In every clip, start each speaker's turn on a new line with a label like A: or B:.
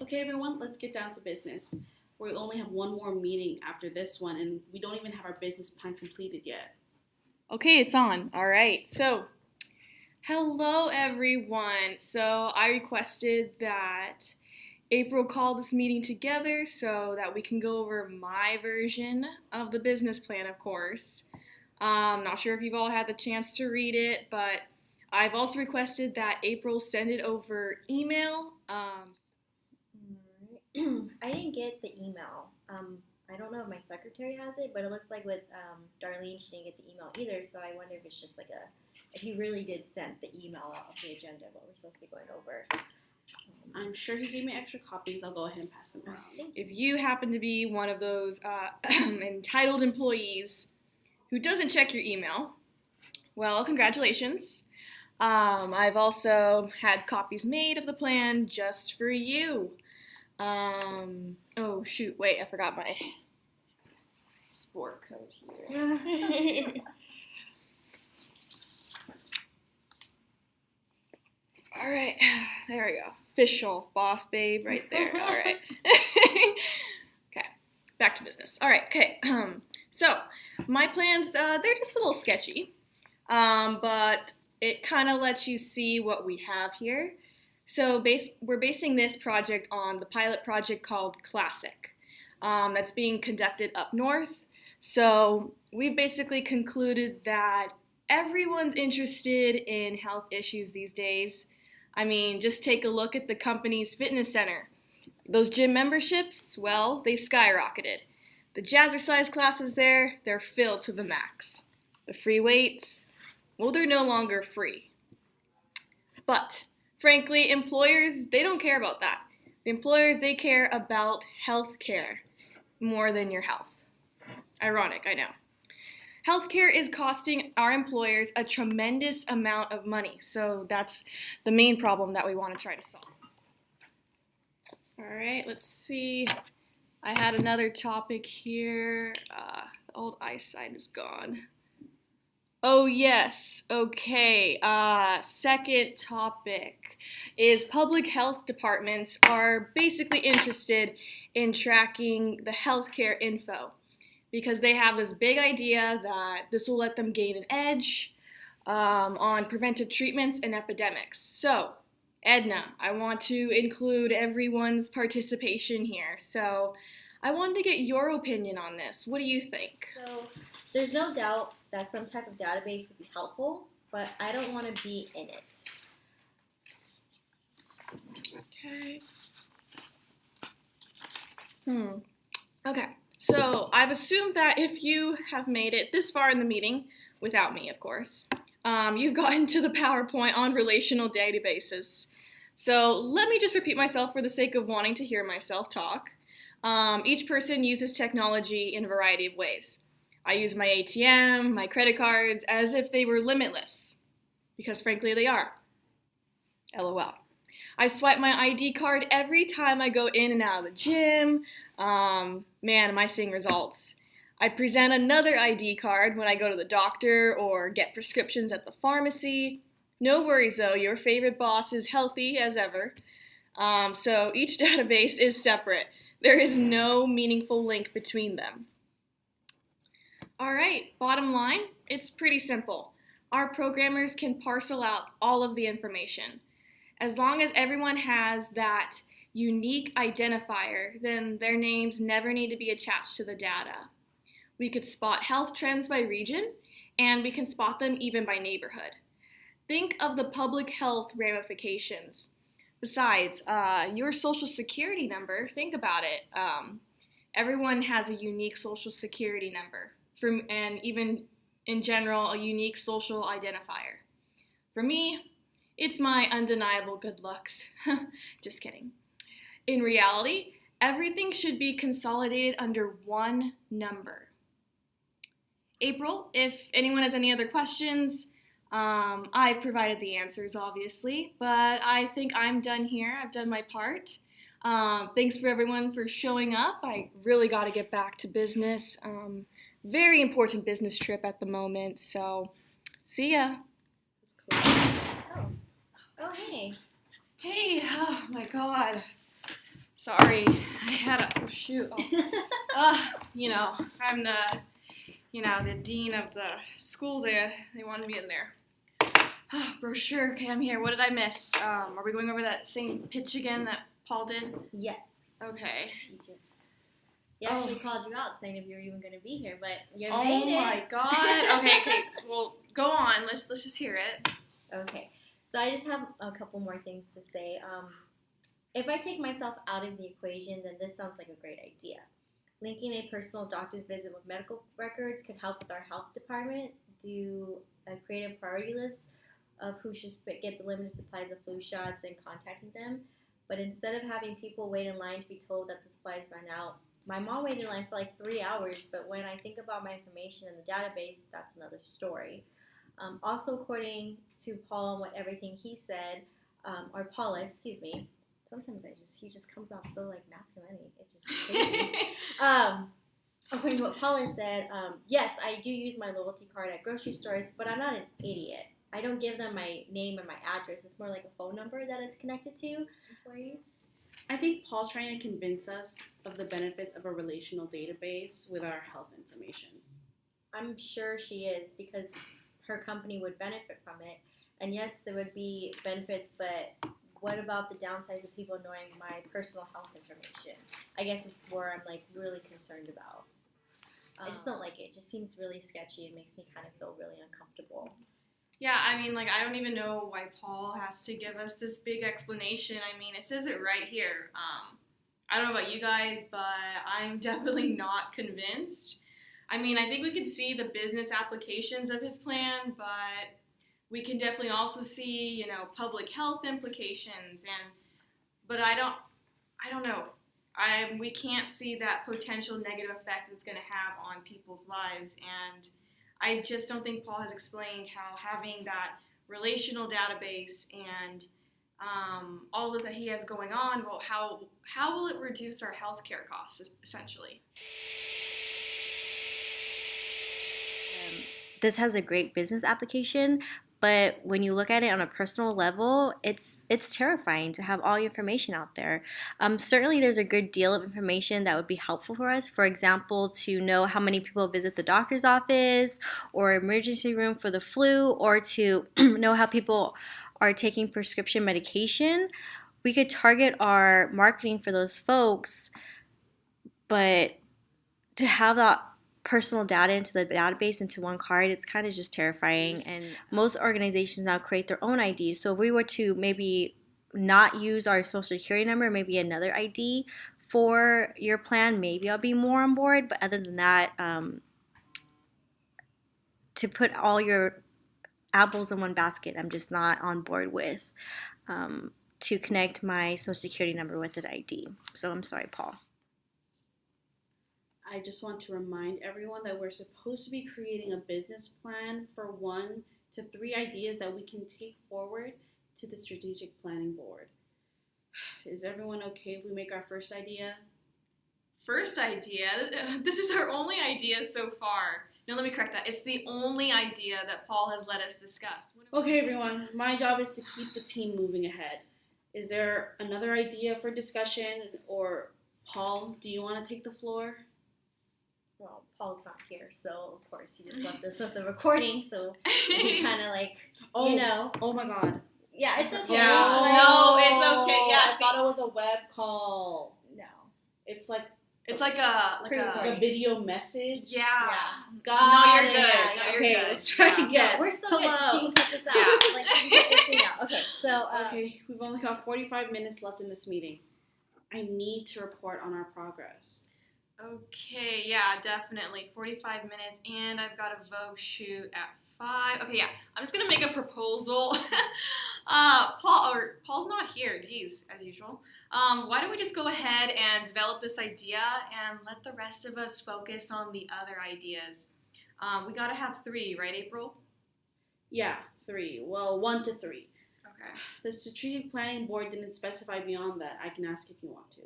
A: Okay, everyone, let's get down to business. We only have one more meeting after this one, and we don't even have our business plan completed yet.
B: Okay, it's on. All right. So, hello, everyone. So, I requested that April call this meeting together so that we can go over my version of the business plan, of course. Not sure if you've all had the chance to read it, but I've also requested that April send it over email.
C: I didn't get the email. I don't know if my secretary has it, but it looks like with Darlene, she didn't get the email either. So I wonder if it's just like if you really did send the email of the agenda, what we're supposed to be going over.
A: I'm sure he gave me extra copies. I'll go ahead and pass them around.
B: If you happen to be one of those entitled employees who doesn't check your email, well, congratulations. I've also had copies made of the plan just for you. Oh shoot, wait, I forgot my sport code here. All right, there we go. Official boss babe right there. All right. Okay, back to business. All right, okay. So my plans, they're just a little sketchy, but it kind of lets you see what we have here. So we're basing this project on the pilot project called Classic that's being conducted up north. So we've basically concluded that everyone's interested in health issues these days. I mean, just take a look at the company's fitness center. Those gym memberships, well, they've skyrocketed. The jazzercise classes there, they're filled to the max. The free weights, well, they're no longer free. But frankly, employers, they don't care about that. The employers, they care about health care more than your health. Ironic, I know. Healthcare is costing our employers a tremendous amount of money, so that's the main problem that we want to try to solve. All right, let's see. I had another topic here. The old eyesight is gone. Oh yes, okay. Second topic is public health departments are basically interested in tracking the healthcare info because they have this big idea that this will let them gain an edge on preventive treatments and epidemics. So, Edna, I want to include everyone's participation here. So, I wanted to get your opinion on this. What do you think?
C: So there's no doubt that some type of database would be helpful, but I don't want to be in it.
B: Okay. Okay. So I've assumed that if you have made it this far in the meeting, without me, of course, you've gotten to the PowerPoint on relational databases. So let me just repeat myself for the sake of wanting to hear myself talk. Each person uses technology in a variety of ways. I use my ATM, my credit cards, as if they were limitless, because frankly they are. LOL. I swipe my ID card every time I go in and out of the gym. Man, am I seeing results. I present another ID card when I go to the doctor or get prescriptions at the pharmacy. No worries though, your favorite boss is healthy as ever. So each database is separate. There is no meaningful link between them. All right, bottom line, it's pretty simple. Our programmers can parcel out all of the information. As long as everyone has that unique identifier, then their names never need to be attached to the data. We could spot health trends by region and we can spot them even by neighborhood. Think of the public health ramifications. Besides, your social security number, think about it. Everyone has a unique social security number, and even in general, a unique social identifier. For me, it's my undeniable good looks. Just kidding. In reality, everything should be consolidated under one number. April, if anyone has any other questions, I've provided the answers, obviously, but I think I'm done here. I've done my part. Thanks for everyone for showing up. I really got to get back to business. Very important business trip at the moment, so see ya.
C: Oh, hey.
B: Hey, oh my God. Sorry, I had a, oh shoot. Oh. I'm the dean of the school there. They wanted me in there. Brochure, okay, I'm here. What did I miss? Are we going over that same pitch again that Paul did?
C: Yes.
B: Okay.
C: He actually called you out saying if you were even going to be here, but you
B: Oh
C: made it.
B: my God. Okay. Well, go on. Let's just hear it.
C: Okay. So I just have a couple more things to say. If I take myself out of the equation, then this sounds like a great idea. Linking a personal doctor's visit with medical records could help with our health department do a creative priority list of who should get the limited supplies of flu shots and contacting them. But instead of having people wait in line to be told that the supplies ran out, my mom waited in line for like 3 hours, but when I think about my information in the database, that's another story. Also, according to Paul and what everything he said, or Paula, excuse me, sometimes he just comes off so like masculine. It's just crazy. According to what Paula said, yes, I do use my loyalty card at grocery stores, but I'm not an idiot. I don't give them my name and my address. It's more like a phone number that it's connected to employees.
A: I think Paul's trying to convince us of the benefits of a relational database with our health information.
C: I'm sure she is, because her company would benefit from it. And yes, there would be benefits, but what about the downsides of people knowing my personal health information? I guess it's where I'm like really concerned about. I just don't like it. It just seems really sketchy. It makes me kind of feel really uncomfortable.
B: Yeah, I mean, like, I don't even know why Paul has to give us this big explanation. I mean, it says it right here. I don't know about you guys, but I'm definitely not convinced. I mean, I think we can see the business applications of his plan, but we can definitely also see, public health implications. But I don't know. We can't see that potential negative effect it's going to have on people's lives, and I just don't think Paul has explained how having that relational database and all of that he has going on, well, how will it reduce our healthcare costs, essentially?
C: This has a great business application, but when you look at it on a personal level, it's terrifying to have all your information out there. Certainly, there's a good deal of information that would be helpful for us. For example, to know how many people visit the doctor's office or emergency room for the flu, or to know how people are taking prescription medication. We could target our marketing for those folks, but to have that personal data into the database into one card, it's kind of just terrifying. And most organizations now create their own IDs. So if we were to maybe not use our social security number, maybe another ID for your plan, maybe I'll be more on board. But other than that, to put all your apples in one basket, I'm just not on board with to connect my social security number with an ID. So I'm sorry, Paul.
A: I just want to remind everyone that we're supposed to be creating a business plan for 1 to 3 ideas that we can take forward to the strategic planning board. Is everyone okay if we make our first idea?
B: First idea? This is our only idea so far. No, let me correct that. It's the only idea that Paul has let us discuss.
A: Okay, everyone. My job is to keep the team moving ahead. Is there another idea for discussion? Or, Paul, do you want to take the floor?
C: Well, Paul's not here, so of course he just left us with the recording, so he kind of like,
A: Oh my God.
C: Yeah, it's okay.
B: Yeah, no, it's okay. Yeah,
A: I thought it was a web call.
C: No.
A: It's like
B: It's like a
A: Like a video message.
B: yeah.
A: Got
B: No, you're
A: it.
B: good. No, you're
A: Okay,
B: good.
A: let's try
B: Yeah.
A: again.
C: We're still good.
A: Hello.
C: She can cut this out.
B: Yeah.
C: Like, she can cut this thing out. Okay, so
A: Okay, we've only got 45 minutes left in this meeting. I need to report on our progress.
B: Okay, yeah, definitely. 45 minutes, and I've got a Vogue shoot at 5. Okay, yeah, I'm just gonna make a proposal. Paul's not here, geez, as usual. Why don't we just go ahead and develop this idea and let the rest of us focus on the other ideas? We gotta have 3, right, April?
A: Yeah, 3. Well, 1 to 3.
B: Okay.
A: The strategic planning board didn't specify beyond that. I can ask if you want to.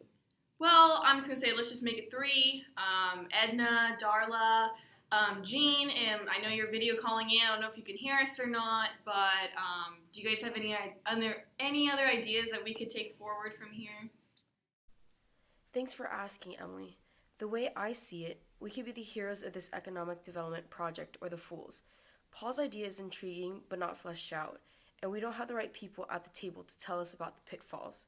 B: Well, I'm just gonna say let's just make it 3. Edna, Darla, Jean, and I know you're video calling in. I don't know if you can hear us or not, but do you guys have any other ideas that we could take forward from here?
D: Thanks for asking, Emily. The way I see it, we could be the heroes of this economic development project, or the fools. Paul's idea is intriguing but not fleshed out, and we don't have the right people at the table to tell us about the pitfalls.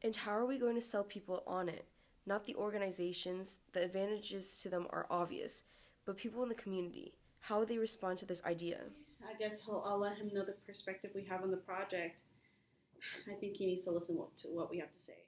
D: And how are we going to sell people on it? Not the organizations. The advantages to them are obvious, but people in the community. How will they respond to this idea?
A: I guess I'll let him know the perspective we have on the project. I think he needs to listen to what we have to say.